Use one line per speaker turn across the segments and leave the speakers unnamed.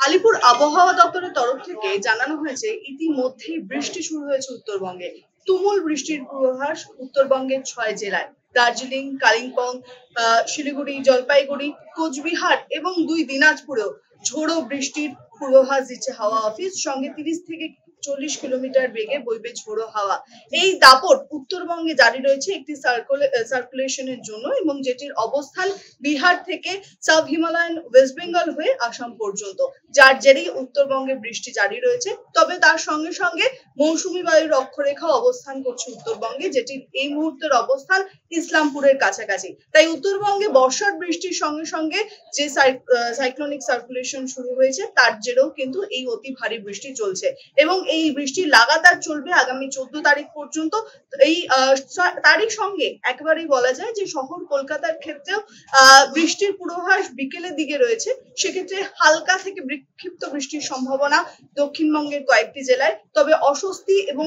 আলিপুর আবহাওয়া দপ্তরের তরফ থেকে জানানো হয়েছে ইতিমধ্যেই বৃষ্টি শুরু হয়েছে উত্তরবঙ্গে। তুমুল বৃষ্টির পূর্বাভাস উত্তরবঙ্গের 6 জেলায়। দার্জিলিং, কালিম্পং, শিলিগুড়ি, জলপাইগুড়ি, কোচবিহার এবং 2 দিনাজপুরেও ঝোড়ো বৃষ্টির পূর্বাভাস দিচ্ছে হাওয়া অফিস। সঙ্গে 30 থেকে 40 কিলোমিটার বেগে বইবে ঝোড়ো হাওয়া। এই দাপট উত্তরবঙ্গে জারি রয়েছে একটি সার্কুলেশনের জন্য, এবং যেটির অবস্থান বিহার থেকে সাব হিমালয়ান ওয়েস্ট বেঙ্গল হয়ে আসাম পর্যন্ত, যার জেরেই উত্তরবঙ্গে বৃষ্টি জারি রয়েছে। তবে তার সঙ্গে সঙ্গে মৌসুমী বায়ুর অক্ষরেখা অবস্থান করছে উত্তরবঙ্গে, যেটির এই মুহূর্তের অবস্থান ইসলামপুরের কাছাকাছি। তাই উত্তরবঙ্গে বর্ষার বৃষ্টির সঙ্গে সঙ্গে যে সাইক্লোনিক সার্কুলেশন শুরু হয়েছে তার জেরেও কিন্তু এই অতি ভারী বৃষ্টি চলছে, এবং এই বৃষ্টি লাগাতার চলবে আগামী 14 তারিখ পর্যন্ত। এই তারই সঙ্গে একেবারেই বলা যায় যে শহর কলকাতার ক্ষেত্রেও বৃষ্টির পূর্বাভাস বিকেলের দিকে রয়েছে। সেক্ষেত্রে হালকা থেকে বিক্ষিপ্ত বৃষ্টির সম্ভাবনা দক্ষিণবঙ্গের কয়েকটি জেলায়। তবে অস্বস্তি এবং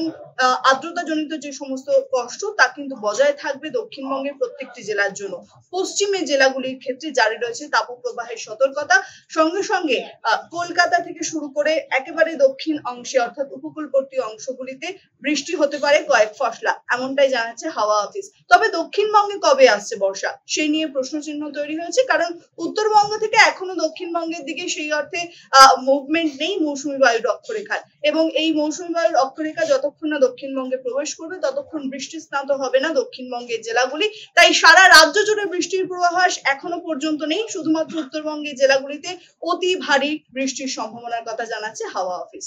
আর্দ্রতাজনিত যে সমস্ত কষ্ট তা কিন্তু বজায় থাকবে দক্ষিণবঙ্গের প্রত্যেকটি জেলার জন্য। পশ্চিমের জেলাগুলির ক্ষেত্রে জারি রয়েছে তাপপ্রবাহের সতর্কতা। সঙ্গে সঙ্গে কলকাতা থেকে শুরু করে একেবারে দক্ষিণ অংশে অর্থাৎ উপকূলবর্তী অংশগুলিতে বৃষ্টি হতে পারে কয়েক ফসলা, এমনটাই জানাচ্ছে হাওয়া অফিস। তবে দক্ষিণবঙ্গে কবে আসছে বর্ষা সেই নিয়ে প্রশ্নচিহ্ন তৈরি হয়েছে, কারণ উত্তরবঙ্গ থেকে এখনো দক্ষিণবঙ্গের দিকে সেই অর্থে মুভমেন্ট নেই মৌসুমী বায়ুর অক্ষরেখার, এবং এই মৌসুমী বায়ুর অক্ষরেখা যতক্ষণ না দক্ষিণবঙ্গে প্রবেশ করবে ততক্ষণ বৃষ্টি স্নাত হবে না দক্ষিণবঙ্গের জেলাগুলি। তাই সারা রাজ্য জুড়ে বৃষ্টির পূর্বাভাস এখনো পর্যন্ত নেই, শুধুমাত্র উত্তরবঙ্গের জেলাগুলিতে অতি ভারী বৃষ্টির সম্ভাবনার কথা জানাচ্ছে হাওয়া অফিস।